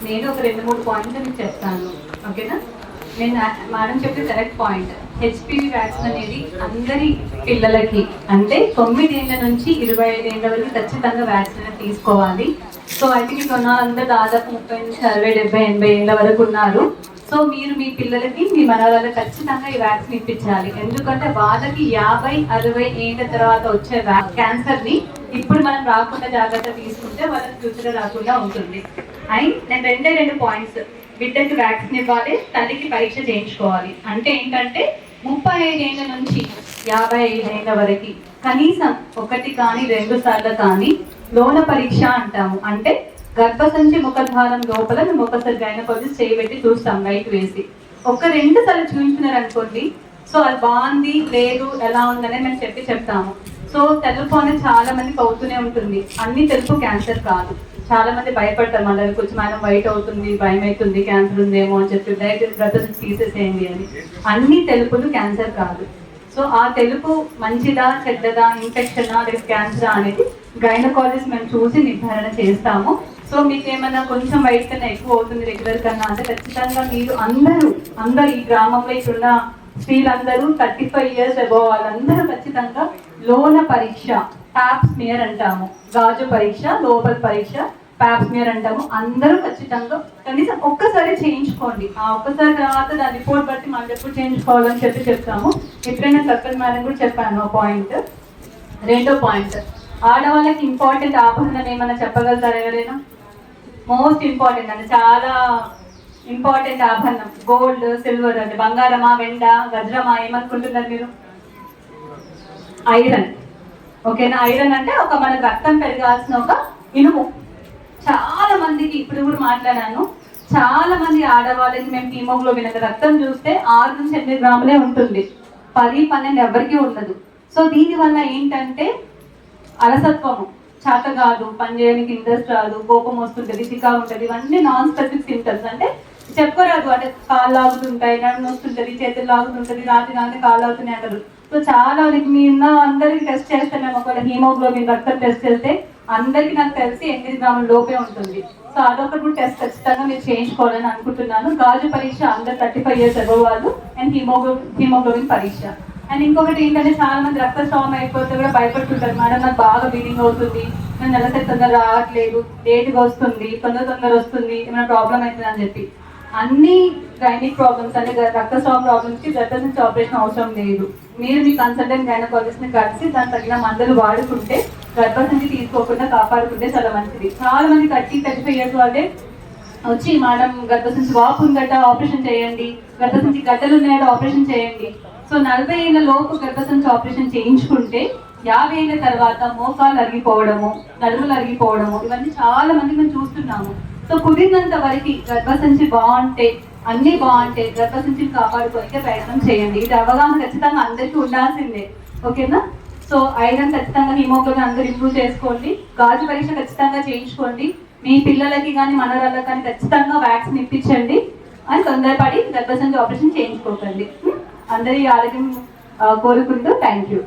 నేను ఒక 2-3 పాయింట్స్ మీకు చెప్తాను, ఓకేనా? నేను మేడం చెప్పే కరెక్ట్ పాయింట్. హెచ్పివి వ్యాక్సిన్ అనేది అందరి పిల్లలకి అంటే 9 ఏళ్ళ నుంచి 25 ఏళ్ళ వరకు ఖచ్చితంగా వ్యాక్సిన్ తీసుకోవాలి. సో అయితే మీకు అందరూ దాదాపు 30 నుంచి 60, 70, 80 ఏళ్ళ వరకు ఉన్నారు. సో మీరు మీ పిల్లలకి మీ మనవాళ్ళకి ఖచ్చితంగా ఈ వ్యాక్సిన్ ఇప్పించాలి. ఎందుకంటే వాళ్ళకి 50, 60 ఏళ్ళ తర్వాత వచ్చే క్యాన్సర్ని ఇప్పుడు మనం రాకుండా జాగ్రత్త తీసుకుంటే వాళ్ళకి ఫ్యూచర్ రాకుండా ఉంటుంది. అండ్ నేను 2 పాయింట్స్, బిడ్డకి వ్యాక్సిన్ ఇవ్వాలి, తల్లికి పరీక్ష చేయించుకోవాలి. అంటే ఏంటంటే 35 ఏళ్ళ నుంచి 55 ఏళ్ళ వరకు కనీసం 1 కానీ 2 సార్లు కానీ లోన పరీక్ష అంటాము. అంటే గర్భసంచి ముఖద్వారం లోపల మేము ఒకసారి గైనకాలజిస్ట్ చేయబెట్టి చూస్తాం, లైట్ వేసి. 1-2 సార్లు చూపించినారు అనుకోండి, సో అది బాగుంది లేదు ఎలా ఉందనే మేము చెప్తాము. సో తెలుపు అనేది చాలా మందికి అవుతూనే ఉంటుంది. అన్ని తెలుపు క్యాన్సర్ కాదు. చాలా మంది భయపడతారు, మన దగ్గరకు వచ్చి మేడం వైట్ అవుతుంది, భయం అవుతుంది, క్యాన్సర్ ఉందేమో అని చెప్పి డైరెక్ట్ బ్రదర్స్ తీసేసేయండి అని. అన్ని తెలుపులు క్యాన్సర్ కాదు. సో ఆ తెలుపు మంచిదా చెడ్డదా, ఇన్ఫెక్షనా లేదా క్యాన్సరా అనేది గైనకాలజిస్ట్ మేము చూసి నిర్ధారణ చేస్తాము. సో మీకు ఏమన్నా కొంచెం వైట్ కన్నా ఎక్కువ అవుతుంది రెగ్యులర్ కన్నా అంటే ఖచ్చితంగా మీరు అందరూ ఈ గ్రామంలో ఇప్పుడున్న స్త్రీలందరూ 35 years అబోవ్ వాళ్ళందరూ ఖచ్చితంగా లోన పరీక్ష, ప్యాప్ స్మియర్ అంటాము, గాజు పరీక్ష, లోపల పరీక్ష, ప్యాప్ స్మియర్ అంటాము. అందరూ ఖచ్చితంగా కనీసం ఒక్కసారి చేయించుకోండి. ఆ ఒక్కసారి తర్వాత దాని రిపోర్ట్ బట్టి మనం ఎప్పుడు చేయించుకోవాలని చెప్తాము. ఎప్పుడైనా సర్పంచ్ మేడం కూడా చెప్పాను ఆ పాయింట్. 2వ పాయింట్, ఆడవాళ్ళకి ఇంపార్టెంట్ ఆభరణం ఏమన్నా చెప్పగలుగుతారు ఎవరైనా? మోస్ట్ ఇంపార్టెంట్ అంటే చాలా ఇంపార్టెంట్ ఆభరణం గోల్డ్, సిల్వర్ అంటే బంగారమా, వెండ, వజ్రమా, ఏమనుకుంటున్నారు మీరు? ఐరన్. ఓకేనా? ఐరన్ అంటే ఒక మనకు రక్తం పెరగాల్సిన ఒక ఇనుము. చాలా మందికి ఇప్పుడు కూడా మాట్లాడాను, చాలా మంది ఆడవాళ్ళకి మేము హీమోగ్లోబిన్ అంటే రక్తం చూస్తే 6 నుంచి 8 గ్రాములే ఉంటుంది, 10, 12 ఎవరికీ ఉండదు. సో దీనివల్ల ఏంటంటే అలసత్వము, చేత కాదు, పని చేయడానికి ఇంట్రెస్ట్ రాదు, కోపం వస్తుంటుంది, చికా ఉంటుంది. ఇవన్నీ నాన్ స్పెసిఫిక్ సింప్టమ్స్. అంటే చెప్పరాదు, అంటే కాళ్ళు లాగుతుంటాయి, నడుము వస్తుంటుంది, చేతులు లాగుతుంటుంది, రాత్రి కానీ కాళ్ళు లాగుతున్నాయి అంటారు. సో చాలా మీ అందరికి టెస్ట్ చేస్తే మేము ఒకవేళ హీమోగ్లోబిన్ రక్తం టెస్ట్ చేస్తే అందరికి నాకు తెలిసి 8 గ్రాముల లోపే ఉంటుంది. సో అదొకటి కూడా టెస్ట్ ఖచ్చితంగా మీరు చేయించుకోవాలని అనుకుంటున్నాను. గాజు పరీక్ష అందరు 35 years అబోవ్ వాళ్ళు, అండ్ హీమోగ్లోబిన్ పరీక్ష. అండ్ ఇంకొకటి ఏంటంటే చాలా మంది రక్తస్రావం అయిపోతే కూడా భయపడుతుంటారు, మేడం నాకు బాగా బ్లీడింగ్ అవుతుంది, నేను నెలసరి తొందర రావట్లేదు, లేట్గా వస్తుంది, తొందర వస్తుంది, ఏమైనా ప్రాబ్లం అవుతుంది అని చెప్పి. అన్ని గైనిక్ ప్రాబ్లమ్స్ అంటే రక్తస్రావం ప్రాబ్లమ్స్కి గర్భసంచి ఆపరేషన్ అవసరం లేదు. మీరు మీ కన్సల్టెంట్ గైనకాలజిస్ట్ని కలిసి దాని తగిన మందులు వాడుకుంటే గర్భసంచి తీసుకోకుండా కాపాడుకుంటే చాలా మంచిది. చాలా మంది 30-35 years వాళ్ళే వచ్చి మేడం గర్భసంచి వాపు ఉందట ఆపరేషన్ చేయండి, గర్భసంచి గడ్డలు ఉన్నాయట ఆపరేషన్ చేయండి. సో 40 ఏళ్ళ లోపు గర్భసంచి ఆపరేషన్ చేయించుకుంటే 50 ఏళ్ళ తర్వాత మోకాలు అరిగిపోవడము, నడుములు అరిగిపోవడము, ఇవన్నీ చాలా మంది మేము చూస్తున్నాము. సో కుదిరినంత వరకు గర్భసంచి బాగుంటే, అన్ని బాగుంటే గర్భసంచిని కాపాడుకోనికే ప్రయత్నం చేయండి. ఇది అవగాహన ఖచ్చితంగా అందరికీ ఉండాల్సిందే, ఓకేనా? సో ఐరన్ ఖచ్చితంగా, హీమోగ్లోబిన్ అందరూ ఇంప్రూవ్ చేసుకోండి, గాజు పరీక్ష ఖచ్చితంగా చేయించుకోండి, మీ పిల్లలకి కానీ మనవరాళ్ళకి కానీ ఖచ్చితంగా వ్యాక్సిన్ ఇప్పించండి. అని తొందరపడి గర్భసంచి ఆపరేషన్ చేయించుకోకండి. అందరి ఆరోగ్యం కోరుకుంటూ థ్యాంక్ యూ.